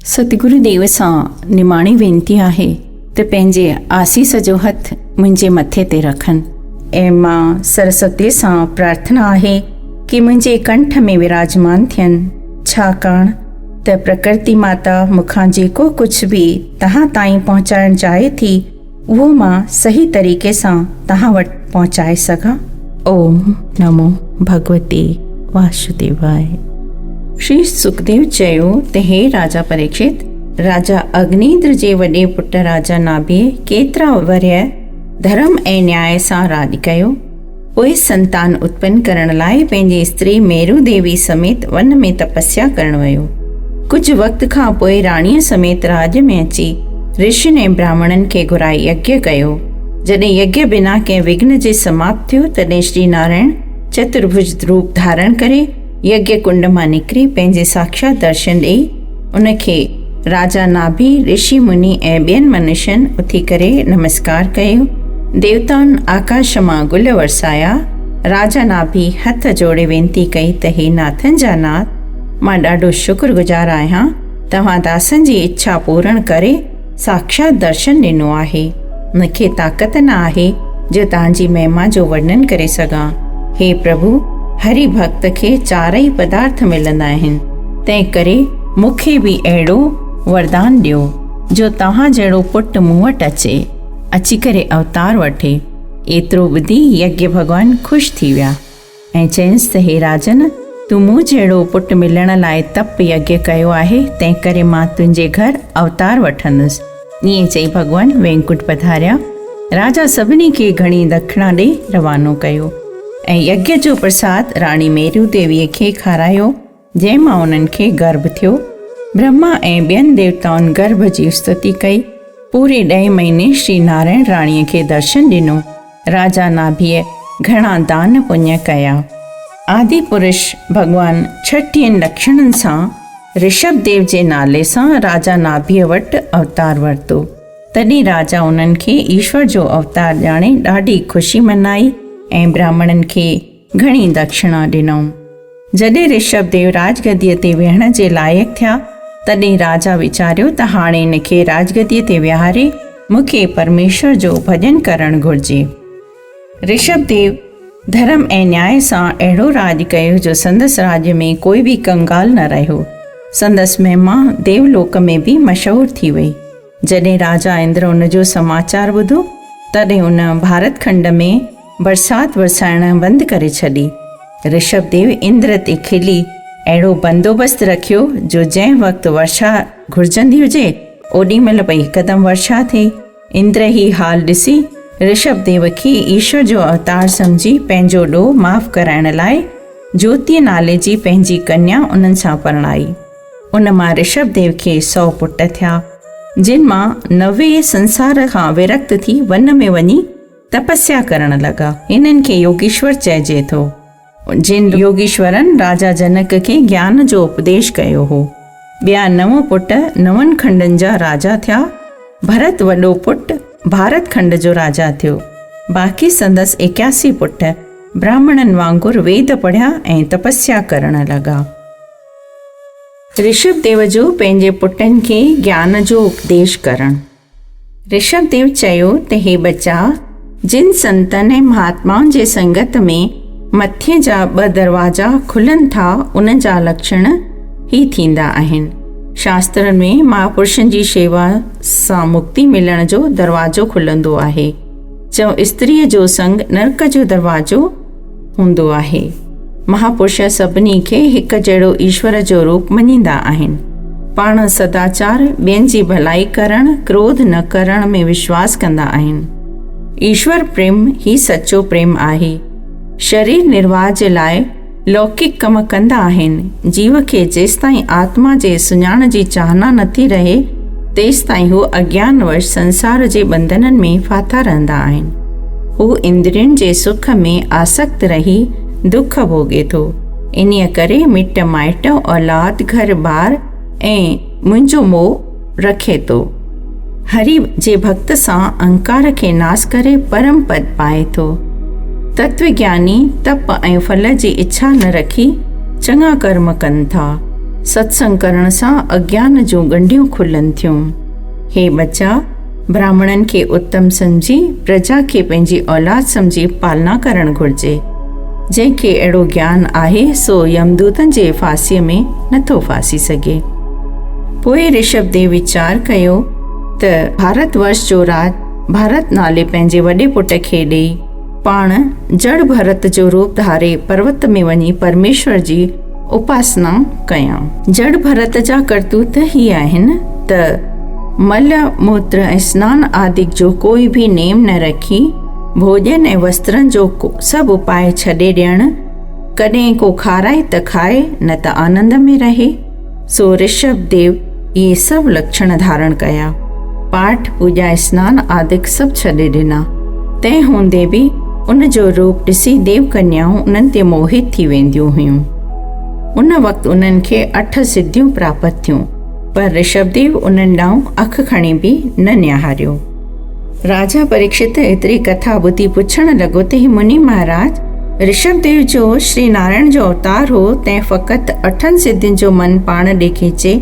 सतगुरुदेव सां निमाणी वेनती आहे त पंहिंजे आसीस जो हथ मुंहिंजे मथे ते रखनि ऐं मां सरस्वती सां प्रार्थना आहे कि मुंहिंजे कंठ में विराजमान थियनि, छाकाणि त प्रकृति माता मूंखां जेको कुझु बि तव्हां ताईं पहुचाइणु चाहे थी उहो मां सही तरीक़े सां तव्हां वटि पहुचाए सघां। ओम नमो भगवते वासुदेवाय। श्री सुखदेव चयो त हे राजा परीक्षित, राजा अग्निद्र जे वॾे पुट राजा नाभिए केतिरा वर्य धर्म ऐं न्याय सां राॼ कयो। पोइ संतान उत्पन्न करण लाइ पंहिंजी स्त्री मेरू देवी समेत वन में तपस्या करण वियो। कुझु वक़्त खां पोइ राणीअ समेत राज में अची ऋषियुनि ऐं ब्राह्मणनि खे घुराए यज्ञ कयो। जॾहिं यज्ञ बिना कंहिं विघ्न जे समाप्त थियो तॾहिं श्री नारायण चतुर्भुज रूप धारण करे यज्ञ कुंड मां निकिरी पंहिंजे साक्षात दर्शन ॾेई उनखे राजा नाभि ऋषि मुनि ऐं ॿियनि मनुष्यनि उथी करे नमस्कार कयो। देवताउनि आकाश मां गुल वरसाया। राजा नाभि हथ जोड़े वेनती कई त हे नाथनि जा नाथ, मां ॾाढो शुक्रगुज़ार आहियां, तव्हां दासनि जी इच्छा पूर्ण करे साक्षात दर्शन ॾिनो आहे। मूंखे ताक़त न आहे जो तव्हांजी महिमा जो वर्णन करे सघां। हे प्रभु, हरि भक्त खे चारई पदार्थ मिलंदा आहिनि, तंहिं करे मूंखे बि अहिड़ो वरदान ॾियो जो तव्हां जहिड़ो पुटु मूं वटि अची करे अवतार वठे। एतिरो ॿुधी यज्ञ भॻवान ख़ुशि थी विया ऐं चयंसि त हे राजन, तूं मूं जहिड़ो पुटु मिलण लाइ तप यज्ञ कयो आहे, तंहिं करे मां तुंहिंजे घर अवतार वठंदुसि। ईअं चई भॻवान वैकुंठ पधारिया। राजा सभिनी खे घणी दक्षिणा ॾेई रवानो कयो ऐं यज्ञ जो प्रसाद राणी मेरू देवीअ खे खारायो, जंहिं मां उन्हनि खे गर्भ थियो। ब्रह्मा ऐं ॿियनि देवताउनि गर्भ जी स्तुति कई। पूरे 10 महीने श्री नारायण राणीअ खे दर्शन ॾिनो। राजा नाभिए घणा दान पुण्य कया। आदि पुरुष भॻवान 36 लक्षणनि सां ऋषभ देव जे नाले सां राजा नाभिए वटि अवतार वरितो। तॾहिं राजा उन्हनि खे ईश्वर जो अवतार ॼाणे ॾाढी ख़ुशी मनाई ऐं ब्राह्मणनि खे घणी दक्षिणा ॾिनऊं। जॾहिं ऋषभ देव राजगदीअ ते वेहण जे लाइक़ु थिया तॾहिं राजा वीचारियो त हाणे हिनखे राजगदीअ ते विहारे मूंखे परमेश्वर जो भॼन करणु घुरिजे। ऋषभ देव धर्म ऐं न्याय सां अहिड़ो राज कयो जो संदसि राज्य में कोई बि कंगाल न रहियो। संदसि महिमा देवलोक में बि मशहूरु थी वई। जॾहिं राजा इंद्र उन जो समाचार ॿुधो तॾहिं उन भारत खंड में बरसाति वरसाइण बंदि करे छॾी। ऋषभ देव इंद्र ते खिली अहिड़ो बंदोबस्तु रखियो जो जंहिं वक़्तु वर्षा घुरिजंदी हुजे ओॾी महिल भई हिकदमि वर्षा थिए। इंद्र ही हाल ॾिसी ऋषभ देव खे ईश्वर जो अवतार सम्झी पंहिंजो ॾोह माफ़ कराइण लाइ ज्योतिअ नाले जी पंहिंजी कन्या उन्हनि सां परणाई। उन मां ऋषभ देव खे 100 पुट थिया, जिन मां 90 संसार खां विरक्त थी वन में वञी तपस्या करण लॻा। इन्हनि खे योगीश्वर चइजे थो। जिन योगीश्वरनि राजा जनक खे ज्ञान जो उपदेश कयो हो। ॿिया 9 पुट 9 खंडनि जा राजा थिया। भरत वॾो पुटु भारत खंड जो राजा थियो। बाक़ी संदसि 81 पुट ब्राह्मणनि वांगुरु वेद पढ़िया ऐं तपस्या करण लॻा। ऋषभ देव जो पंहिंजे पुटनि खे ज्ञान जो उपदेश करणु। ऋषभ देव चयो त हे बच्चा, जिन संतनि ऐं महात्माउनि जे संगत में मथे जा 2 दरवाजा खुलनि था उन जा लक्षण ही थींदा आहिनि। शास्त्रनि में महापुरुषनि जी शेवा सां मुक्ति मिलण जो दरवाजो खुलंदो आहे। चओ स्त्रीअ जो संग नरक जो दरवाजो हूंदो आहे। महापुरुष सभिनी खे हिकु जहिड़ो ईश्वर जो रूप मञींदा आहिनि। पाण सदाचार, ॿियनि जी भलाई करणु, क्रोध न करण में विश्वास कंदा आहिनि। ईश्वर प्रेम ही सचो प्रेम आहे। शरीर निर्वाह जे लाइ लौकिक कम कंदा आहिनि। जीव खे जेसिताईं आत्मा जे सुञाण जी चाहना नथी रहे तेसिताईं हू अज्ञानवश संसार जे बंधननि में फाथा रहंदा आहिनि। हू इंद्रियुनि जे सुख में आसक्त रही दुख भोगे थो। इन्हीअ करे मिट माइट औलाद घर बार ऐं मुंहिंजो मोह रखे थो। हरि जे भक्त सां अहंकार खे नाश करे परम पद पाए थो। तत्वज्ञानी तप ऐं फल जी इच्छा न रखी चङा कर्म कनि था। सत्संग करण सां अज्ञान जूं ॻंढियूं खुलनि थियूं। हे बच्चा, ब्राह्मणनि खे उत्तम सम्झी प्रजा खे पंहिंजी औलाद सम्झी पालना करणु घुर्जे। जंहिंखे अहिड़ो ज्ञान आहे सो यमदूतनि जे फांसीअ में नथो फांसी सघे। पोइ ऋषभदेव वीचार कयो त भारत वर्ष जो राज भारत नाले पंहिंजे वॾे पुट खे ॾेई पाण जड़ भरत जो रूप धारे पर्वत में वञी परमेश्वर जी उपासना कयां। जड़ भरत जा करतूत ही आहिनि त मल मूत्र ऐं स्नान आदि जो कोई बि नेम न रखी भोजन ऐं वस्त्रनि जो सभु उपाय छॾे ॾियणु, कॾहिं को खाराए त खाए न त आनंद में रहे। सो ऋषभदेव इहे सभु लक्षण धारण कया। पाठ पूजा स्नान आदि सभु छॾे ॾिना। तंहिं हूंदे बि उन जो रूप ॾिसी देव कन्याऊं उन्हनि ते मोहित थी वेंदियूं हुयूं। उन वक़्तु उन्हनि खे 8 सिद्धियूं प्राप्त थियूं, पर ऋषभदेव उन्हनि ॾांहुं अखि खणी बि न निहारियो। राजा परीक्षित एतिरी कथा ॿुधी पुछण लॻो त हे मुनि महाराज, ऋषभदेव जो श्री नारायण जो अवतार हो, तंहिं फ़क़ति 8 सिद्धियुनि जो मन पाण ॾे खीचे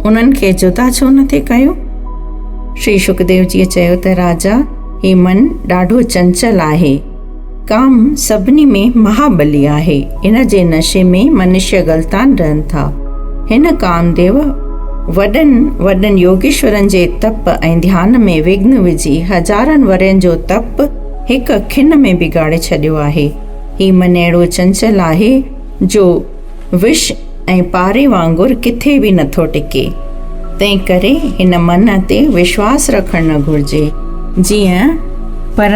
उन्हनि खे जुदा छो न थे कयो? श्री शुकदेव जीअ चयो त राजा, हे मन ॾाढो चंचल आहे। काम सभिनी में महाबली आहे। इन जे नशे में मनुष्य गलतान रहनि था। हिन कामदेव वॾनि योगेश्वरनि जे तप ऐं ध्यान में विघ्न विझी हज़ारनि वरनि जो तप हिकु खिन में बिगाड़े छॾियो आहे। ही मन अहिड़ो चंचल आहे जो विष ऐं पारे वांगुरु किथे बि नथो टिके। तंहिं करे हिन मन ते विश्वास रखणु न घुर्जे। जीअं पर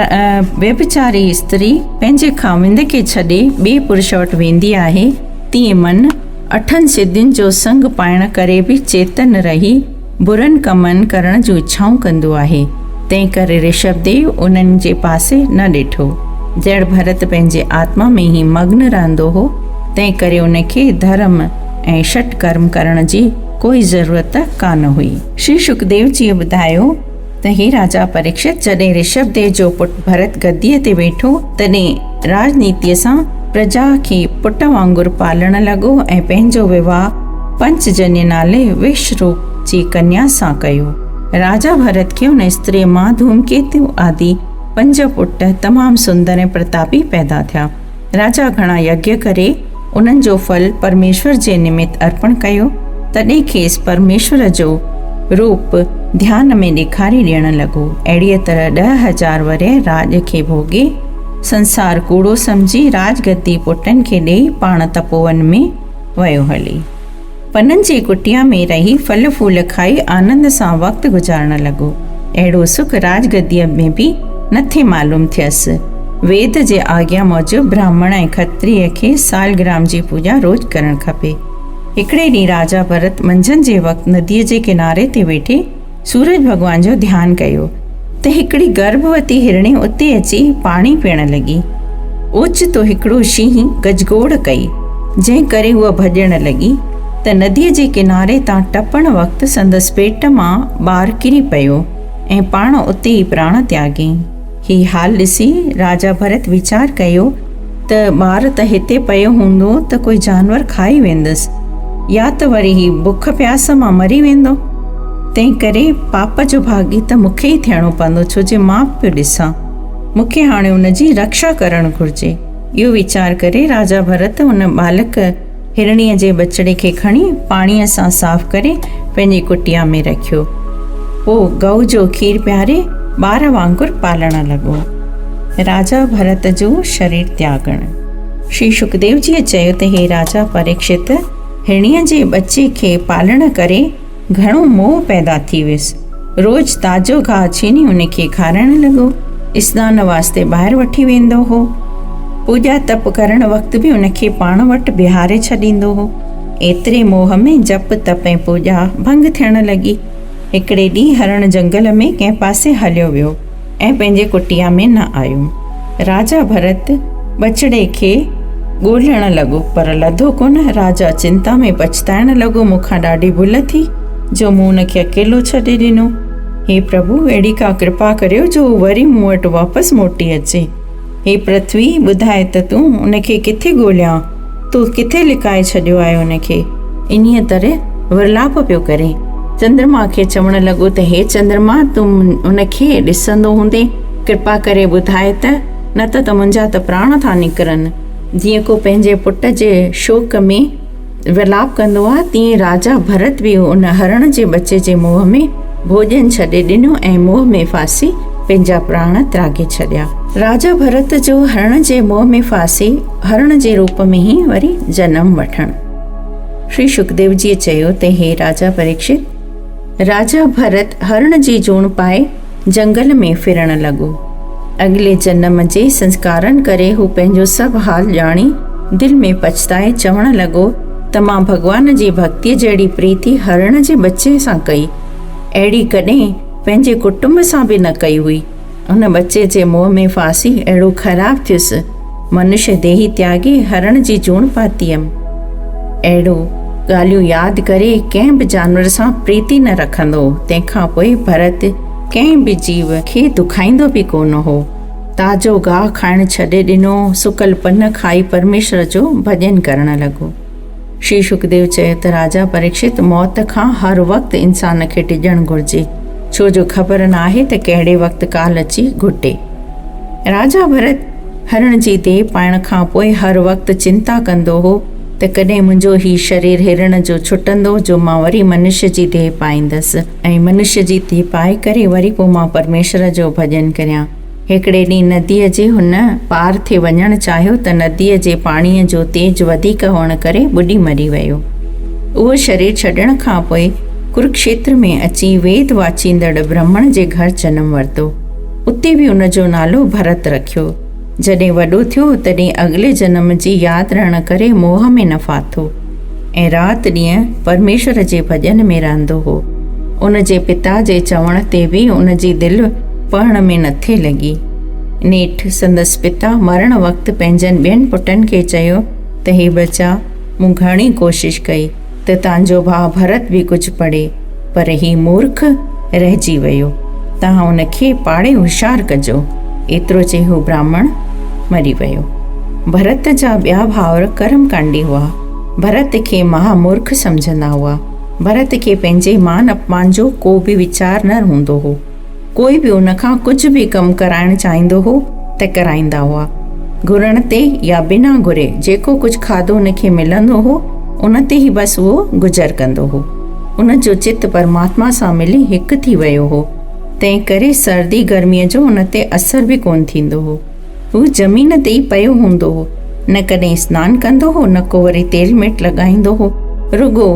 व्यभिचारी स्त्री पंहिंजे खाविंद खे छॾे ॿिए पुरुष वटि वेंदी आहे, तीअं मन 8 सिद्धियुनि जो संग पाइण करे बि चेतन रही बुरनि कमनि करण जूं इच्छाऊं कंदो आहे। तंहिं करे ऋषभदेव उन्हनि जे पासे न ॾिठो। जड़ भरत पंहिंजे आत्मा में ई मग्न रहंदो हो, तंहिं करे उनखे धर्म ऐं षट कर्म करण जी कोई ज़रूरत कान हुई। श्री शुकदेव जी ॿुधायो त हे राजा परीक्षित, जॾहिं ऋषभदेव जो पुटु भरत गद्दीअ ते वेठो तॾहिं राजनीतिअ सां प्रजा खे पुट वांगुरु पालण लॻो ऐं पंहिंजो विवाह पंचजन्य नाले विश्वरूप जी कन्या सां कयो। राजा भरत खे उन स्त्रीअ मां धूमकेतु आदि 5 पुट तमामु सुंदर ऐं प्रतापी पैदा थिया। राजा घणा यज्ञ करे उन्हनि जो फल परमेश्वर जे निमित्त अर्पण कयो। तॾहिं खेसि परमेश्वर जो रूप ध्यान में ॾेखारे ॾियणु लॻो। अहिड़ीअ तरह 10,000 वरे राज खे भोगे संसार कूड़ो सम्झी राजगद्दी पुटनि खे ॾेई पाण तपोवन में वियो हली। पननि जी कुटिया में रही फल फूल खाई आनंद सां वक़्तु गुज़ारणु लॻो। अहिड़ो सुख राजगद्दीअ में बि नथे मालूम थियसि। वेद जे आज्ञा मूजिबि ब्राह्मण ऐं खत्रीअ खे सालग्राम जी पूॼा रोज़ करणु खपे। हिकिड़े ॾींहुं राजा भरत मंझंदि जे वक़्तु नदीअ जे किनारे ते वेठे सूरज भॻवान जो ध्यानु कयो त हिकिड़ी गर्भवती हिरणी उते अची पाणी पीअण लॻी। ओचितो हिकिड़ो शींहुं गजगोड़ कई, जंहिं करे उहा भॼण लॻी त नदीअ जे किनारे तां टपण वक़्तु संदसि पेट मां ॿारु किरी पियो ऐं पाण उते ई प्राण त्यागई। हीउ हाल ॾिसी राजा भरत वीचार कयो त ॿारु त हिते पियो हूंदो त कोई जानवर खाई वेंदसि, या त वरी ही बुख प्यास मां मरी वेंदो। तंहिं करे पाप जो भागी त मूंखे ई थियणो पवंदो, छो जे मां पियो ॾिसां। मूंखे हाणे उन जी रक्षा करणु घुर्जे। इहो वीचार करे राजा भरत उन बालक हिरणीअ जे बचड़े खे खणी पाणीअ सां साफ़ करे पंहिंजी कुटिया में रखियो। पोइ गऊ जो खीर पियारे ॿार वांगुरु पालण लॻो। राजा भरत जो शरीर त्यागणु। श्री शुकदेव जीअ चयो त हे राजा परीक्षित, हिरणीअ जे बचे खे पालण करे घणो मोह पैदा थी वियुसि। रोज़ ताज़ो घाह छीनी उनखे खाराइण लॻो। स्नान वास्ते ॿाहिरि वठी वेंदो हो। पूॼा तप करण वक़्तु बि उनखे पाण वटि बिहारे छॾींदो हो। एतिरे मोह में जप तप ऐं पूॼा भंग थियण लॻी। हिकिड़े ॾींहुं हरण जंगल में कंहिं पासे हलियो वियो ऐं पंहिंजे कुटिया में न आयो। राजा भरत बछड़े खे ॻोल्हण लॻो पर लधो कोन। राजा चिंता में पछताइण लॻो, मूंखां ॾाढी भुल थी जो मूं हुनखे अकेलो छॾे ॾिनो। हे प्रभु, अहिड़ी का कृपा करियो जो वरी मूं वटि वापसि मोटी अचे। हे पृथ्वी, ॿुधाए त तूं उनखे किथे ॻोल्हियां? तूं किथे लिकाए छॾियो आहे उनखे? इन्हीअ तरह विरलाप पियो करे। चंद्रमा खे चवण लॻो त हे चंद्रमा, तूं उनखे ॾिसंदो हूंदे कृपा करे ॿुधाए त, न त मुंहिंजा त प्राण था निकिरनि। जीअं को पंहिंजे पुट जे शोक में विलाप कंदो आहे, तीअं राजा भरत बि उन हरण जे बचे जे मोह में भोजन छॾे ॾिनो ऐं मोह में फासी पंहिंजा प्राण त्यागे छॾिया। राजा भरत जो हरण जे मोह में फासी हरण जे रूप में ई वरी जनम वठणु। श्री सुखदेव जी चयो त हे राजा परीक्षित, राजा भरत हरण जी जूण पाए जंगल में फिरण लॻो। अॻिले जन्म जे संस्कारनि करे हू पंहिंजो सभु हाल ॼाणी दिलि में पछताए चवण लॻो त मां भॻवान जी भक्तीअ जहिड़ी प्रीति हरण जे बचे सां कई, अहिड़ी कॾहिं पंहिंजे कुटुंब सां बि न कई हुई। उन बचे जे मोह में फासी अहिड़ो ख़राबु थियुसि, मनुष्य देही त्यागे हरण जी जूण पाती हुयमि। अहिड़ो ॻाल्हियूं यादि करे कंहिं बि जानवर सां प्रीति न रखंदो। तंहिंखां पोइ भरत कंहिं बि जीव खे दुखाईंदो बि कोन हो। ताज़ो गाहु खाइणु छॾे ॾिनो, सुकल पन खाई परमेश्वर जो भॼन करणु लॻो। श्री सुखदेव चयो त राजा परीक्षित, मौत खां हर वक़्तु इंसान खे टिजणु घुरिजे, छो जो ख़बर न आहे त कहिड़े वक़्तु काल अची घुटे। राजा भरत हरण जी देह पाइण खां पोइ हर वक़्तु चिंता कंदो हो त कॾहिं मुंहिंजो ही शरीर हिरण जो छुटंदो, जो मां वरी मनुष्य जी देह पाईंदसि ऐं मनुष्य जी देह पाए करे वरी पोइ मां परमेश्वर जो भॼन करियां। हिकिड़े ॾींहुं नदीअ जे हुन पार थिए वञणु चाहियो त नदीअ जे पाणीअ जो तेज वधीक हुअण करे ॿुॾी मरी वियो। उहो शरीर छॾण खां पोइ कुरुक्षेत्र में अची वेद वाचींदड़ ब्राह्मण जे घर जनम वरितो। उते बि उनजो नालो भरत रखियो। जॾहिं वॾो थियो तॾहिं अॻिले जन्म जी यादि रहण करे मोह में न फाथो ऐं राति ॾींहुं परमेश्वर जे भॼन में रहंदो हो। उन जे पिता जे चवण ते बि उन जी दिलि पढ़ण में नथे लॻी। नेठि संदसि पिता मरण वक़्तु पंहिंजनि ॿियनि पुटनि खे चयो त हे बचा, मूं घणी कोशिशि कई त तव्हांजो भाउ भरत बि कुझु पढ़े, पर ही मूर्ख रहिजी वियो। तव्हां उनखे पाड़े होशियारु कजो। एतिरो चई हू ब्राह्मण मरी वियो। भरत जा ॿिया भाउर कर्मकांडी हुआ। भरत खे महामूर्ख सम्झंदा हुआ। भरत खे पंहिंजे मान अपमान जो को बि वीचार न हूंदो हो। कोई बि उनखां कुझु बि कमु कराइणु चाहींदो हो त कराईंदा हुआ। घुरण ते या बिना घुरे जेको कुझु खाधो उनखे मिलंदो हो उन ते ई बसि उहो गुज़र कंदो हो। उन जो चित परमात्मा सां मिली हिकु थी वियो हो। तंहिं करे सर्दी गर्मीअ जो उन ते असर बि कोन थींदो हो। हू ज़मीन ते ई पियो हूंदो हो, न कॾहिं सनानु कंदो हो, न को वरी तेल मेट लॻाईंदो हो। रुगो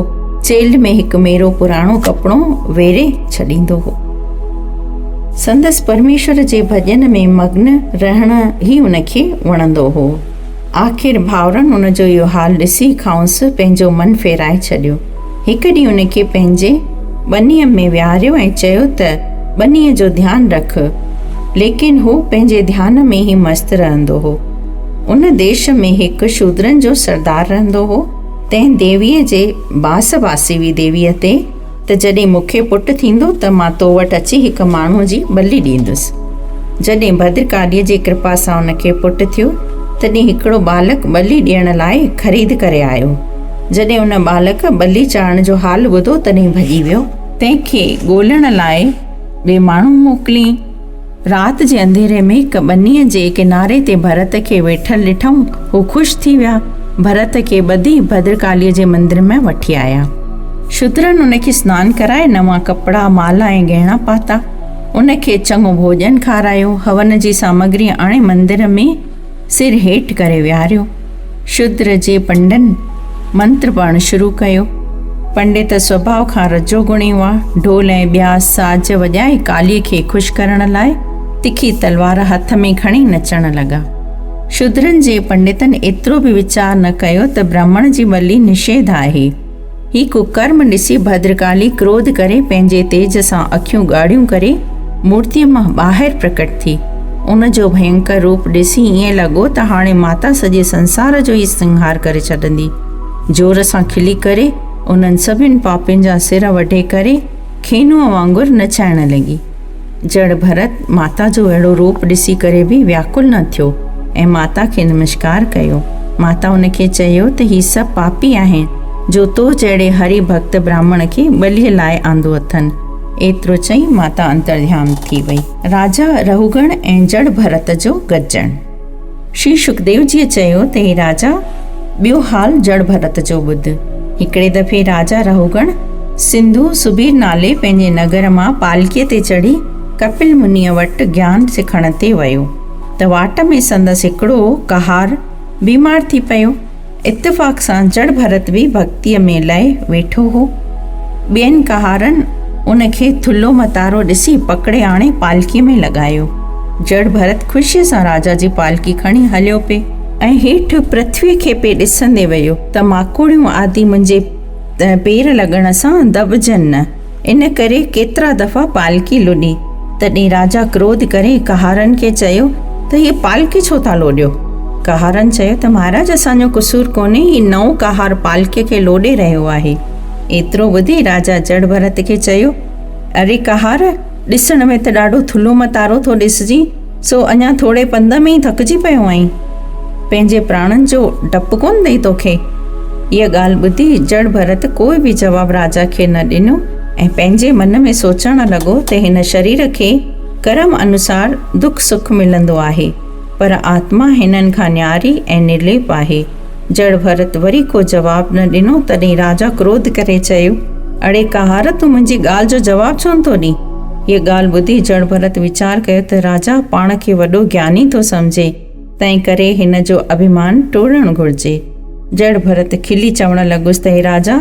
चेल्ह में हिकु मेरो पुराणो कपिड़ो वेरे छॾींदो हो। संदसि परमेश्वर जे भॼन में मग्न रहण ई उनखे वणंदो हो। आख़िर भाउरनि उनजो इहो हाल ॾिसी खांसि पंहिंजो मन फेराए छॾियो। हिकु ॾींहुं उनखे पंहिंजे ॿनीअ में विहारियो ऐं चयो त ॿनीअ जो ध्यानु रख। लेकिन हू पंहिंजे ध्यान में ई मस्तु रहंदो हो। उन देश में हिकु शूद्रनि जो सरदार रहंदो हो। तंहिं देवीअ जे बास बासी हुई देवीअ ते त जॾहिं मूंखे पुटु थींदो त मां तो वटि अची हिकु माण्हूअ जी बली ॾींदुसि। जॾहिं भद्रकालीअ जी कृपा सां उनखे पुटु थियो तॾहिं हिकिड़ो बालक बली ॾियण लाइ ख़रीद करे आयो। जॾहिं उन बालक बली चाढ़ण जो हाल ॿुधो तॾहिं भॼी वियो। तंहिंखे ॻोल्हण लाइ ॿिए माण्हू मोकिली। राति जे अंधेरे में हिकु ॿनीअ जे किनारे ते भरत खे वेठल ॾिठऊं। हू ख़ुशि थी विया। भरत खे ॿधी भद्रकालीअ जे मंदर में वठी आया। शूद्रनि उनखे सनानु कराए नवां कपिड़ा माला ऐं गहना पाता। उनखे चङो भोजन खारायो। हवन जी सामग्री आणे मंदर में सिर हेठि करे विहारियो। शूद्र जे पंडनि मंत्र पढ़णु शुरू कयो। पंडित स्वभाव खां रजो गुणी हुआ। ढोल ऐं ॿिया साज वॼाए कालीअ खे ख़ुशि करण लाइ तिखी तलवार हथ में खणी नचण लॻा। शूद्रनि जे पंडितनि एतिरो बि वीचार न कयो त ब्राह्मण जी बली निषेध आहे। ही कुकर्म ॾिसी भद्रकाली क्रोध करे पंहिंजे तेज सां अखियूं ॻाढ़ियूं करे मूर्तीअ मां ॿाहिरि प्रकट थी। उन जो भयंकर रूप ॾिसी ईअं लॻो त हाणे माता सॼे संसार जो ई संहार करे छॾंदी। जोर सां खिली करे उन्हनि सभिनि पापियुनि जा सिर वढे करे खेनूअ वांगुरु नचाइण लॻी। जड़ भरत माता जो अहिड़ो रूप ॾिसी करे बि व्याकुल न थियो ऐं माता खे नमस्कार कयो। माता उनखे चयो त ही सभु पापी आहिनि। जो तो जहिड़े हरि भक्त ब्राह्मण खे बलीअ लाइ आंदो अथनि। एतिरो चई माता अंतर्ध्यान थी वई। राजा रहूगण ऐं जड़ भरत जो गजण। श्री सुखदेव जीअ चयो त हे राजा, ॿियो हाल जड़ भरत जो ॿुध। हिकिड़े दफ़े राजा रहूगण सिंधु सुबीर नाले पंहिंजे नगर मां पालकीअ ते चढ़ी कपिल मुनीअ वटि ज्ञान सिखण ते वियो त वाट में संदसि हिकिड़ो कहार बीमार थी पियो। इत्तेफ़ाक़ सां जड़ भरत बि भक्तीअ में लय वेठो हो। ॿियनि कहारनि उनखे थुल्हो मतारो ॾिसी पकड़े आणे पालकीअ में लॻायो। जड़ भरत ख़ुशीअ सां राजा जी पालकी खणी हलियो पिए ऐं हेठि पृथ्वीअ खे पे ॾिसंदे वियो त माकोड़ियूं आदि मुंहिंजे पेर लॻण सां दॿजनि न। इन करे केतिरा दफ़ा पालकी लुॾी। तॾहिं राजा क्रोध करे कहारनि खे चयो त हीअ पालकी छो था लोॾियो? कहारनि चयो त महाराज, असांजो क़सूर कोन्हे, हीउ नओं कहार पालकीअ खे लोॾे रहियो आहे। एतिरो ॿुधी राजा जड़ भरत खे चयो, अरे कहार, ॾिसण में त ॾाढो थुल्हो मतारो थो ॾिसजी, सो अञा थोरे पंध में ई थकिजी पियो आहीं। पंहिंजे प्राणनि जो डपु कोन अथई तोखे? इहा ॻाल्हि ॿुधी जड़ भरत कोई बि जवाबु राजा खे न ॾिनो ऐं पंहिंजे मन में सोचणु लॻो त हिन शरीर खे कर्म अनुसार दुख सुख मिलंदो आहे, पर आत्मा हिननि खां न्यारी ऐं निर्लेप आहे। जड़ भरत वरी को जवाबु न ॾिनो। तॾहिं राजा क्रोध करे चयो, अड़े कहार, तूं मुंहिंजी ॻाल्हि जो जवाबु छो नथो ॾीं? हीअ ॻाल्हि ॿुधी जड़ भरत वीचार कयो त राजा पाण खे वॾो ज्ञानी थो सम्झे, तंहिं करे हिन जो अभिमान टोड़णु घुरिजे। जड़ भरत खिली चवणु लॻुसि त हे राजा,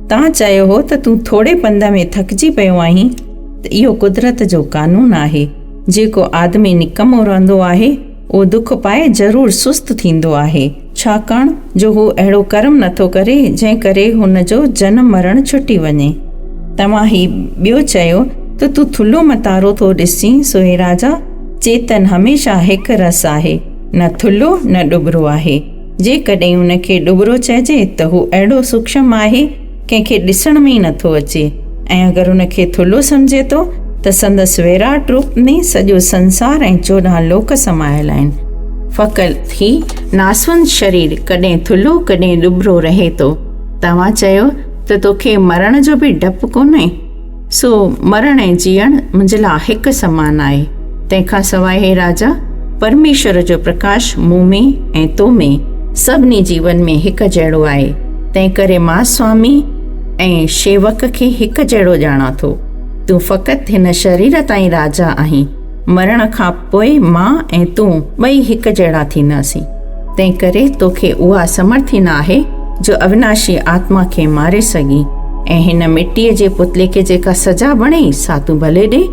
तव्हां चयो हो त तूं थोरे पंध में थकिजी पियो आहीं, त इहो कुदरत जो कानून आहे। जेको आदमी निकमो रहंदो आहे उहो दुख पाए ज़रूरु सुस्त थींदो आहे, छाकाणि जो हू अहिड़ो कर्म नथो करे जंहिं करे हुन जो जनम मरण छुटी वञे। तव्हां ही ॿियो चयो त तूं थुल्हो मतारो थो ॾिसीं, सो हे राजा, चेतन हमेशह हिकु रस आहे, न थुल्हो न ॾुबरो आहे। जेकॾहिं हुनखे ॾुबरो चइजे त हू अहिड़ो सूक्ष्म आहे कंहिंखे ॾिसण में ई नथो अचे, ऐं अगरि हुनखे थुल्हो सम्झे थो त संदसि विराट रूप में सॼो संसार ऐं 14 लोक समायल आहिनि। फ़क़ति ही नासवंत शरीर कॾहिं थुल्हो कॾहिं ॾुबरो रहे थो। तव्हां चयो त तोखे मरण जो बि डपु कोन्हे, सो मरण ऐं जीअण मुंहिंजे लाइ हिकु समान आहे। तंहिंखां सवाइ हे राजा, परमेश्वर जो प्रकाश मूं में ऐं तो में सभिनी जीवन में हिकु जहिड़ो आहे। तंहिं करे मां स्वामी ऐं शेवक खे हिकु जहिड़ो ॼाणा थो। तूं फ़क़ति हिन शरीर ताईं राजा आहीं। मरण खां पोइ मां ऐं तूं ॿई हिकु जहिड़ा थींदासीं। तंहिं करे तोखे उहा समर्थी न आहे जो अविनाशी आत्मा खे मारे सघी, ऐं हिन मिटीअ जे पुतले खे जेका सजा बणे सा तूं भले ॾे।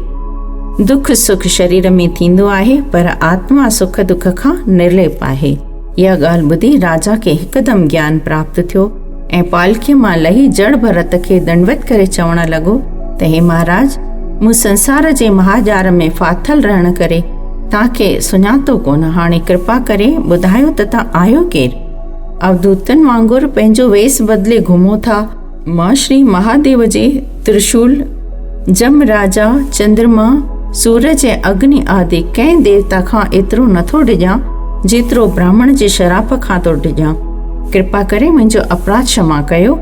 दुख सुख शरीर में थींदो आहे, पर आत्मा सुख दुख खां निर्लेप आहे। इहा ॻाल्हि ॿुधी राजा खे हिकदमि ज्ञान प्राप्त थियो ऐं पालकीअ मां लही जड़ भरत खे दंडवत करे चवणु लॻो त हे महाराज, मूं संसार जे महाजार में फाथल रहण करे तव्हांखे सुञातो कोन। हाणे कृपा करे ॿुधायो त तव्हां आहियो केरु? अवधूतनि वांगुरु पंहिंजो वेस बदिले घुमो था। मां श्री महादेव जे त्रिशूल, जम राजा, चंद्रमा, सूरज ऐं अग्नि आदि कंहिं देवता खां एतिरो नथो डिॼां जेतिरो ब्राह्मण जे शराप खां थो डिॼां। कृपा करे मुंहिंजो अपराध क्षमा कयो।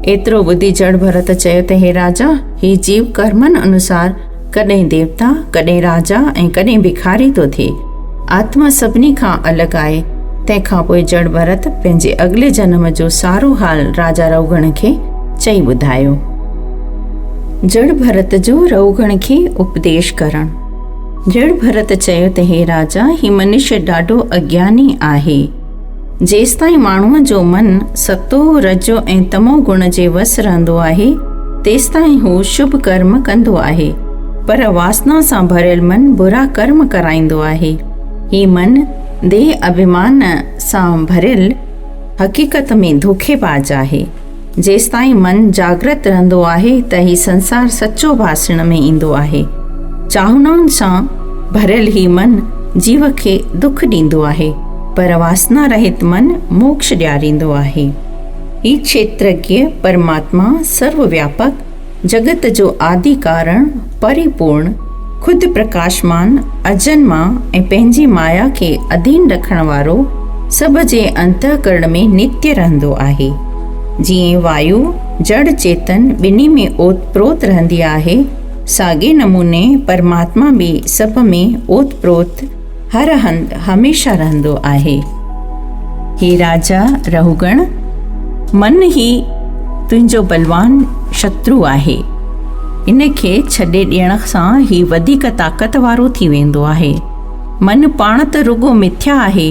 एतिरो ॿुधी जड़ भरत चयो त हे राजा, ही जीव कर्मनि अनुसार कॾहिं देवता, कॾहिं राजा ऐं कॾहिं भिखारी थो थिए। आत्मा सभिनी खां अलॻि आहे। तंहिंखां पोइ जड़ भरत पंहिंजे अॻिले जन्म जो सारो हाल राजा रहूगण खे चई ॿुधायो। जड़ भरत जो रहूगण खे उपदेश करणु। जड़ भरत चयो त हे राजा, ही मनुष्य ॾाढो अज्ञानी आहे। जेसिताईं माण्हूअ जो मन सतो, रजो ऐं तमो गुण जे वस रहंदो आहे, तेसिताईं हू शुभ कर्म कंदो आहे, पर वासना सां भरियल मन बुरा कर्म कराईंदो आहे। ही मन देह अभिमान सां भरियल हक़ीक़त में धोखेबाज आहे। जेसिताईं मन जागृत रहंदो आहे त ही संसार सचो भासण में ईंदो आहे। चाहनाउनि सां भरियल ही मन जीव खे दुख ॾींदो आहे, पर वासना रहित मन मोक्ष ॾियारींदो आहे। ही क्षेत्रज्ञ परमात्मा सर्वव्यापक, जगत जो आदि कारण, परिपूर्ण, खुद प्रकाशमान, अजन्मा ऐं पंहिंजी माया खे अधीन रखण वारो सभ जे अंतःकरण में नित्य रहंदो आहे। जीअं वायु जड़ चेतन ॿिन्ही में ओतप्रोत रहंदी आहे, साॻे नमूने परमात्मा बि सभ में ओतप्रोत हर हंधि हमेशह रहंदो आहे। हे राजा रहुगण, मन ही तुंहिंजो बलवान शत्रु आहे। इन खे छॾे ॾियण सां ही वधीक ताक़त वारो थी वेंदो आहे। मन पाण त रुगो मिथ्या आहे,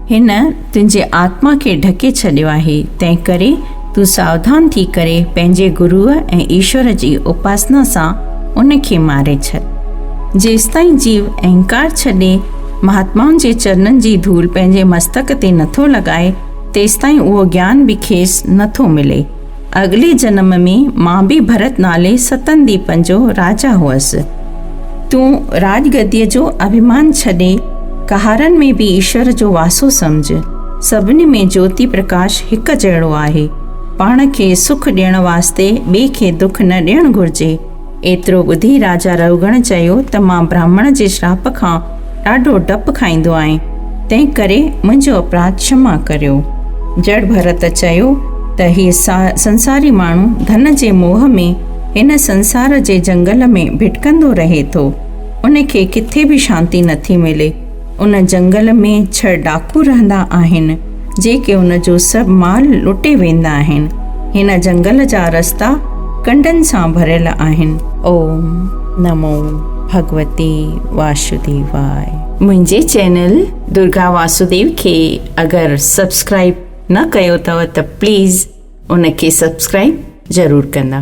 हिन तुंहिंजे आत्मा खे ढके छॾियो आहे। तंहिं करे तूं सावधान थी करे पंहिंजे गुरुअ ऐं ईश्वर जी उपासना सां उन खे मारे छॾ। जेसिताईं जीव अहंकार छॾे महात्माउनि जे चरणनि जी धूल पंहिंजे मस्तक ते नथो लॻाए, तेसिताईं उहो ज्ञान बि खेसि नथो मिले। अॻिले जन्म में मां बि भरत नाले सतन दीपनि जो राजा हुअसि। तूं राजगद्दीअ जो अभिमान छॾे कहारनि में बि ईश्वर जो वासो सम्झ। सभिनी में ज्योति प्रकाश हिकु जहिड़ो आहे। पाण खे सुख ॾियण वास्ते ॿिए खे दुख न ॾियणु घुरिजे। एतिरो ॿुधी राजा रहुगण चयो त मां ब्राह्मण जे श्राप खां ॾाढो डपु खाईंदो आहियां, तंहिं करे मुंहिंजो अपराध क्षमा करियो। जड़ भरत चयो त हीउ संसारी माण्हू धन जे मोह में हिन संसार जे जंगल में भिटकंदो रहे थो। उन खे किथे बि शांती नथी मिले। उन जंगल में 6 डाकू रहंदा आहिनि जेके उन जो सभु माल लुटे वेंदा आहिनि। हिन जंगल जा रस्ता कंडनि सां भरियल आहिनि। ओम नमो भगवते वासुदेवाय। मुंहिंजे चैनल दुर्गा वासुदेव खे अगरि सब्सक्राइब न कयो अथव त प्लीज़ उन खे सब्सक्राइब ज़रूरु कंदा।